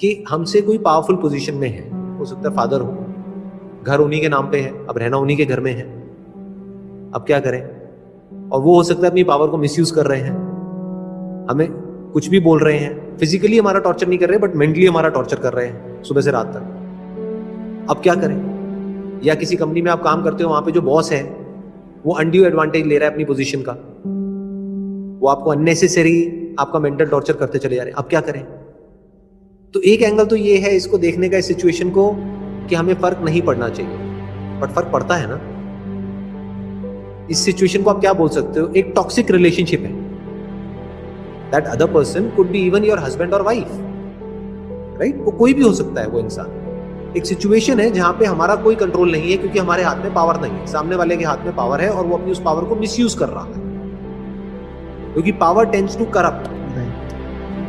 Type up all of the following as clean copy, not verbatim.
कि हमसे कोई पावरफुल पोजीशन में है, हो सकता है फादर हो, घर उन्हीं के नाम पे है, अब रहना उन्हीं के घर में है, अब क्या करें? और वो हो सकता है अपनी पावर को मिसयूज कर रहे हैं, हमें कुछ भी बोल रहे हैं, फिजिकली हमारा टॉर्चर नहीं कर रहे बट मेंटली हमारा टॉर्चर कर रहे हैं सुबह से रात तक। अब क्या करें? या किसी कंपनी में आप काम करते हो, वहां पे जो बॉस है वो अनड्यू एडवांटेज ले रहा है अपनी पोजीशन का, वो आपको अननेसेसरी आपका मेंटल टॉर्चर करते चले जा रहे हैं, अब क्या करें? तो एक एंगल तो ये है इसको देखने का, इस सिचुएशन को, कि हमें फर्क नहीं पड़ना चाहिए, बट फर्क पड़ता है ना। इस सिचुएशन को आप क्या बोल सकते हो? एक टॉक्सिक रिलेशनशिप है। That other person could be even your husband और वाइफ, राइट? वो कोई भी हो सकता है वो इंसान। एक सिचुएशन है जहां पे हमारा कोई कंट्रोल नहीं है, क्योंकि हमारे हाथ में पावर नहीं है, सामने वाले के हाथ में पावर है और वो अपनी उस पावर को मिसयूज कर रहा है, क्योंकि power tends to corrupt.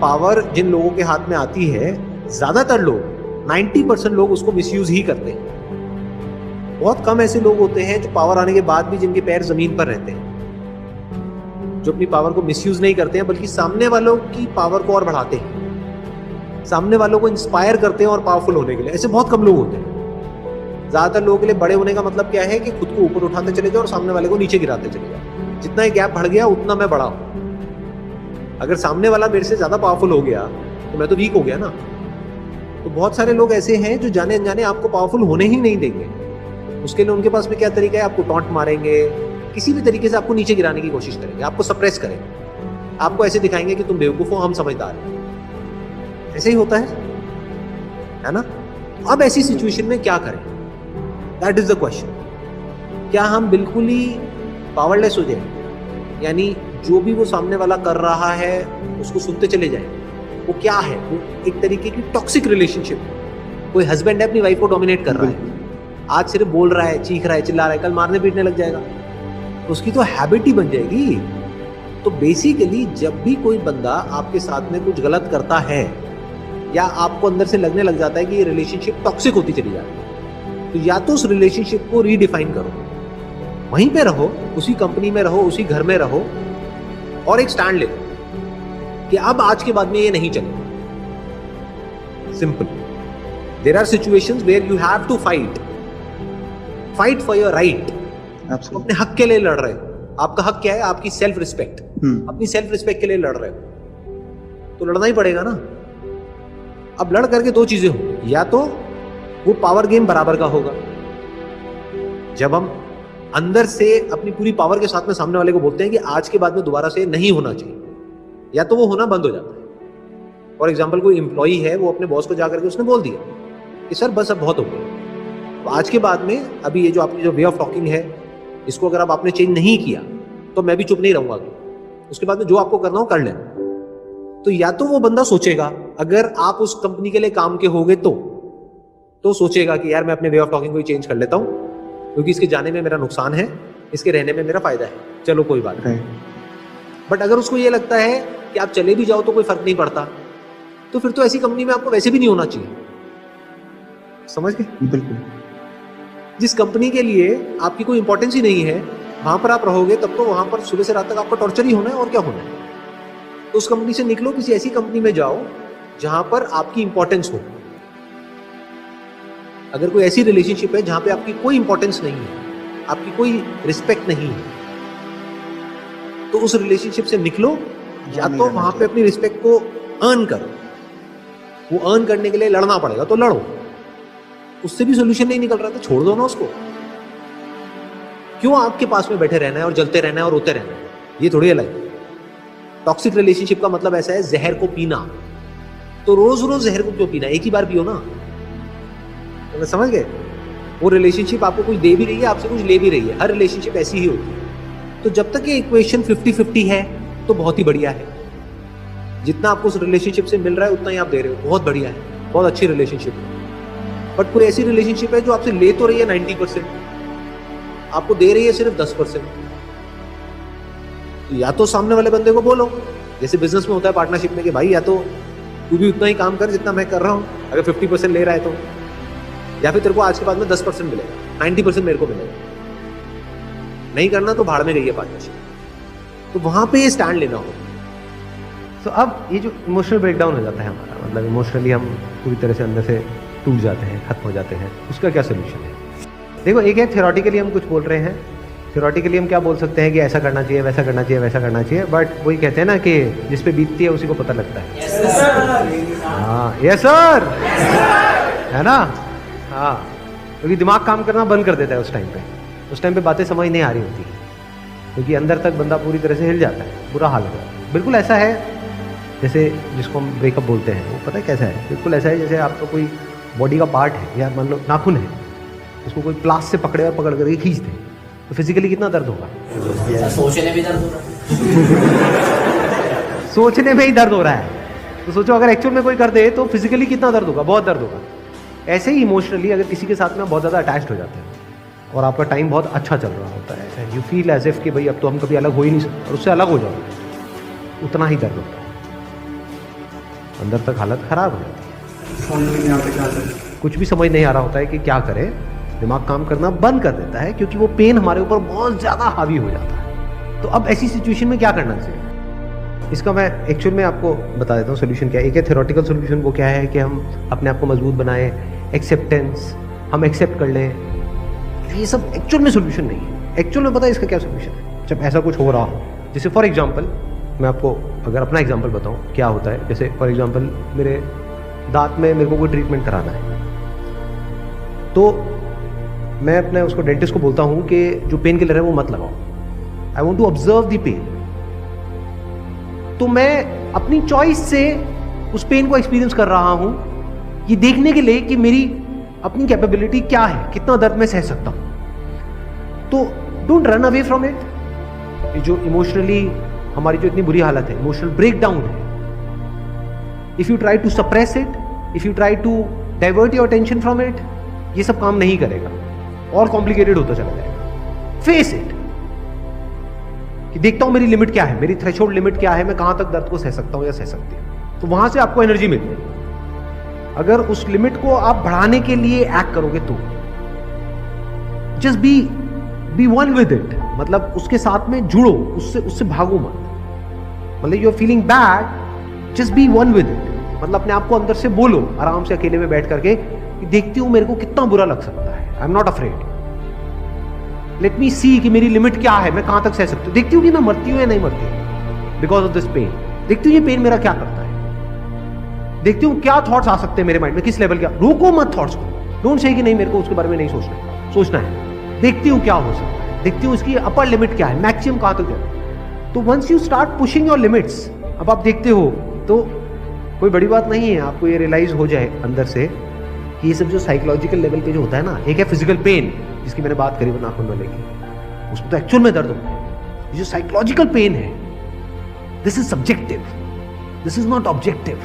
Power जिन लोगों के हाथ में आती है, ज्यादातर लोग 90% लोग उसको मिसयूज ही करते हैं। बहुत कम ऐसे लोग होते हैं जो पावर आने के बाद भी जिनके पैर जमीन पर रहते हैं, जो अपनी पावर को मिसयूज नहीं करते हैं बल्कि सामने वालों की पावर को और बढ़ाते हैं, सामने वालों को इंस्पायर करते हैं और पावरफुल होने के लिए। ऐसे बहुत कम लोग होते हैं। ज्यादातर लोगों के लिए बड़े होने का मतलब क्या है कि खुद को ऊपर उठाते चले जाओ और सामने वाले को नीचे गिराते चले जाओ। जितना ही गैप बढ़ गया उतना मैं बड़ा हूं। अगर सामने वाला मेरे से ज्यादा पावरफुल हो गया तो मैं तो वीक हो गया ना। तो बहुत सारे लोग ऐसे हैं जो जाने अनजाने आपको पावरफुल होने ही नहीं देंगे। उसके लिए उनके पास में क्या तरीका है? आपको टॉन्ट मारेंगे, किसी भी तरीके से आपको नीचे गिराने की कोशिश करेंगे, आपको सप्रेस करेंगे, आपको ऐसे दिखाएंगे कि तुम बेवकूफ हो, हम समझदार हैं। ऐसे ही होता है ना? अब ऐसी सिचुएशन में क्या करें? That is the question. क्या हम बिल्कुल ही पावरलेस हो जाए, यानी जो भी वो सामने वाला कर रहा है उसको सुनते चले जाए? वो क्या है? वो एक तरीके की टॉक्सिक रिलेशनशिप है। कोई हस्बैंड है अपनी वाइफ को डोमिनेट कर रहा है, आज सिर्फ बोल रहा है, चीख रहा है, चिल्ला रहा है, कल मारने पीटने लग जाएगा, तो उसकी तो हैबिट ही बन जाएगी। तो बेसिकली जब भी कोई बंदा आपके साथ में कुछ गलत करता है या आपको अंदर से लगने लग जाता है कि ये रिलेशनशिप टॉक्सिक होती चली जाती है, तो या तो उस रिलेशनशिप को रीडिफाइन करो, वहीं पे रहो, उसी कंपनी में रहो, उसी घर में रहो, और एक स्टैंड ले लो कि अब आज के बाद में ये नहीं चलेगा। Simple. There are situations where you have to fight for your right. आप अपने हक के लिए लड़ रहे हो। आपका हक क्या है? आपकी सेल्फ रिस्पेक्ट। अपनी सेल्फ रिस्पेक्ट के लिए लड़ रहे हो, तो लड़ना ही पड़ेगा ना। अब लड़ करके दो चीजें हो, या तो वो पावर गेम बराबर का होगा, जब हम अंदर से अपनी पूरी पावर के साथ में सामने वाले को बोलते हैं कि आज के बाद में दोबारा से नहीं होना चाहिए, या तो वो होना बंद हो जाता है। फॉर एग्जाम्पल, कोई एम्प्लॉई है, वो अपने बॉस को जाकर के उसने बोल दिया कि सर बस अब बहुत हो गया, तो आज के बाद में अभी ये जो आपकी जो वे ऑफ टॉकिंग है, इसको अगर अब आपने चेंज नहीं किया तो मैं भी चुप नहीं रहूंगा, उसके बाद में जो आपको करना हो कर लेना। तो या तो वो बंदा सोचेगा, अगर आप उस कंपनी के लिए काम के होगे तो सोचेगा कि यार मैं अपने वे ऑफ टॉकिंग को ही चेंज कर लेता हूं, क्योंकि इसके जाने में मेरा नुकसान है, इसके रहने में मेरा फायदा है, चलो कोई बात नहीं। बट अगर उसको ये लगता है कि आप चले भी जाओ तो कोई फर्क नहीं पड़ता, तो फिर तो ऐसी कंपनी में आपको वैसे भी नहीं होना चाहिए। समझ गए? बिल्कुल। जिस कंपनी के लिए आपकी कोई इंपॉर्टेंस ही नहीं है, वहां पर आप रहोगे तब तो वहां पर सुबह से रात तक आपका टॉर्चर ही होना है, और क्या होना है। तो उस कंपनी से निकलो, किसी ऐसी कंपनी में जाओ जहां पर आपकी इंपॉर्टेंस हो। अगर कोई ऐसी रिलेशनशिप है जहां पे आपकी कोई इंपॉर्टेंस नहीं है, आपकी कोई रिस्पेक्ट नहीं है, तो उस रिलेशनशिप से निकलो, या तो वहां पे अपनी रिस्पेक्ट को अर्न करो। वो अर्न करने के लिए लड़ना पड़ेगा तो लड़ो, उससे भी सोल्यूशन नहीं निकल रहा तो छोड़ दो ना उसको। क्यों आपके पास में बैठे रहना है और जलते रहना है और रोते रहना है? ये थोड़ी अलग है। टॉक्सिक रिलेशनशिप का मतलब ऐसा है जहर को पीना। तो रोज रोज जहर को क्यों पीना? एक ही बार पियो ना। तो समझ गए? वो रिलेशनशिप आपको कुछ दे भी रही है, आपसे कुछ ले भी रही है। हर रिलेशनशिप ऐसी ही होती है। तो जब तक ये इक्वेशन 50-50 है तो बहुत ही बढ़िया है। जितना आपको उस रिलेशनशिप से मिल रहा है उतना ही आप दे रहे हो, बहुत बढ़िया है, बहुत अच्छी रिलेशनशिप है। बट कोई ऐसी रिलेशनशिप है जो आपसे ले तो रही है 90%, आपको दे रही है सिर्फ 10%। तो या तो सामने वाले बंदे को बोलो, जैसे बिजनेस में होता है पार्टनरशिप में, कि भाई या तो तू भी उतना ही काम कर जितना मैं कर रहा हूं, अगर 50% ले रहा है तो, या फिर तेरे को आज के बाद में 10% मिलेगा, 90% मेरे को मिलेगा। नहीं करना तो भाड़ में गई है पार्टनरशिप। तो वहां पे ये स्टैंड लेना होगा। तो अब ये जो इमोशनल ब्रेकडाउन हो जाता है हमारा, मतलब इमोशनली हम पूरी तरह से अंदर से टूट जाते हैं, खत्म हो जाते हैं, उसका क्या सोल्यूशन है? देखो, एक है थियोरेटिकली हम कुछ बोल रहे हैं, थियोरेटिकली हम क्या बोल सकते हैं कि ऐसा करना चाहिए, वैसा करना चाहिए, वैसा करना चाहिए, बट वही कहते हैं ना कि जिस पे बीतती है उसी को पता लगता है। हाँ, यस सर, है ना? हाँ, क्योंकि दिमाग काम करना बंद कर देता है उस टाइम पे बातें समझ नहीं आ रही होती, क्योंकि अंदर तक बंदा पूरी तरह से हिल जाता है, बुरा हाल होता है। बिल्कुल ऐसा है जैसे जिसको हम ब्रेकअप बोलते हैं, वो पता है कैसा है? बिल्कुल ऐसा है जैसे आपका कोई बॉडी का पार्ट है, या मान लो नाखून है, उसको कोई प्लास से पकड़े और पकड़ करके खींच दे, तो फिजिकली कितना दर्द होगा? सोचने भी दर्द हो रहा है। सोचने में ही दर्द हो रहा है, तो सोचो अगर एक्चुअल में कोई कर दे तो फिजिकली कितना दर्द होगा? बहुत दर्द होगा। ऐसे ही इमोशनली अगर किसी के साथ में बहुत ज़्यादा अटैच्ड हो जाते हैं और आपका टाइम बहुत अच्छा चल रहा होता है, and you feel as if कि भाई अब तो हम कभी अलग हो ही नहीं सकते, और उससे अलग हो जाओ, उतना ही दर्द होता है, अंदर तक हालत खराब हो जाती है, कुछ भी समझ नहीं आ रहा होता है कि क्या करें, दिमाग काम करना बंद कर देता है, क्योंकि वो पेन हमारे ऊपर बहुत ज़्यादा हावी हो जाता है। तो अब ऐसी सिचुएशन में क्या करना चाहिए? इसका मैं एक्चुअल में आपको बता देता हूँ सोल्यूशन क्या है। एक है थ्योरेटिकल सोल्यूशन, वो क्या है कि हम अपने आप को मजबूत बनाएं, एक्सेप्टेंस, हम एक्सेप्ट कर लें। ये सब एक्चुअल में सोल्यूशन नहीं है। एक्चुअल में पता है इसका क्या सोल्यूशन है? जब ऐसा कुछ हो रहा हो, जैसे फॉर एग्जांपल मैं आपको अगर अपना एग्जांपल बताऊं क्या होता है, जैसे फॉर एग्जांपल मेरे दांत में मेरे को कोई ट्रीटमेंट कराना है, तो मैं अपने उसको डेंटिस्ट को बोलता हूं कि जो पेन किलर है वो मत लगाओ, I want to observe the pain. तो मैं अपनी चॉइस से उस पेन को एक्सपीरियंस कर रहा हूं, ये देखने के लिए कि मेरी अपनी कैपेबिलिटी क्या है, कितना दर्द मैं सह सकता हूं। तो don't run away from it. ये जो इमोशनली हमारी जो इतनी बुरी हालत है, इमोशनल ब्रेकडाउन है, if you try to suppress it, if you try to divert your attention from it, ये सब काम नहीं करेगा और कॉम्प्लिकेटेड होता चला जाएगा। फेस इट कि देखता हूं मेरी लिमिट क्या है, मेरी थ्रेशोल्ड लिमिट क्या है, मैं कहां तक दर्द को सह सकता हूं या सह सकती हूं। तो वहां से आपको एनर्जी मिलती है। अगर उस लिमिट को आप बढ़ाने के लिए एक्ट करोगे तो just be one with it, मतलब उसके साथ में जुड़ो, उससे भागो मत। मतलब you are feeling bad, just be one with it, मतलब अपने आप को अंदर से बोलो आराम से अकेले में बैठ करके, देखती हूं मेरे को कितना बुरा लग सकता है, I am not afraid, let me see कि मेरी लिमिट क्या है, मैं कहां तक सह सकती हूँ, देखती हूँ कि मैं मरती हूँ या नहीं मरती बिकॉज ऑफ दिस पेन, देखती हूँ ये पेन मेरा क्या करता है, देखती हूँ क्या थॉट्स आ सकते हैं मेरे माइंड में, किस लेवल का। रोको मत थॉट्स को, डोंट से कि नहीं मेरे को उसके बारे में नहीं सोचना है, देखती हूँ क्या हो सकता है, देखती हूँ इसकी अपर लिमिट क्या है, मैक्सिमम कहां तक जाए। तो once you start pushing your limits, अब आप देखते हो तो कोई बड़ी बात नहीं है, आपको ये रियलाइज हो जाए अंदर से कि ये सब जो साइकोलॉजिकल लेवल पे जो होता है ना, एक है फिजिकल पेन जिसकी मैंने बात करी वो नाखून वाले की, उसमें तो एक्चुअल में दर्द होता है। ये जो साइकोलॉजिकल पेन है, this is subjective, this is not objective.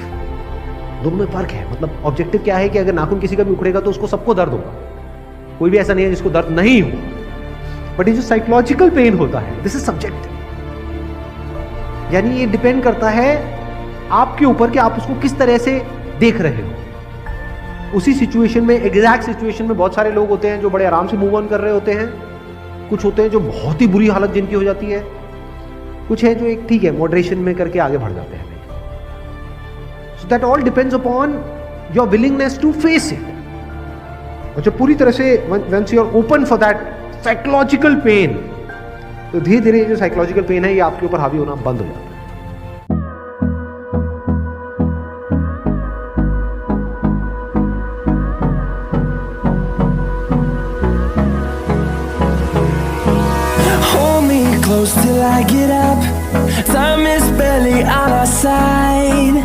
दोनों में फर्क है। मतलब ऑब्जेक्टिव क्या है कि अगर नाखून किसी का भी उखड़ेगा तो उसको सबको दर्द होगा, कोई भी ऐसा नहीं है जिसको दर्द नहीं हो। बट ये जो साइकोलॉजिकल पेन होता है, दिस इज सब्जेक्टिव, यानी ये डिपेंड करता है आपके ऊपर कि आप उसको किस तरह से देख रहे हो। उसी सिचुएशन में, एग्जैक्ट सिचुएशन में बहुत सारे लोग होते हैं जो बड़े आराम से मूव ऑन कर रहे होते हैं, कुछ होते हैं जो बहुत ही बुरी हालत जिनकी हो जाती है, कुछ है जो एक ठीक है मॉडरेशन में करके आगे बढ़ जाते हैं। So that all depends upon your willingness to face it. और जब पूरी तरह से once you are open for that psychological pain, तो धीरे धीरे जो साइकोलॉजिकल पेन है ये आपके ऊपर हावी होना बंद हो जाता है। Close till I get up. Time is barely on our side.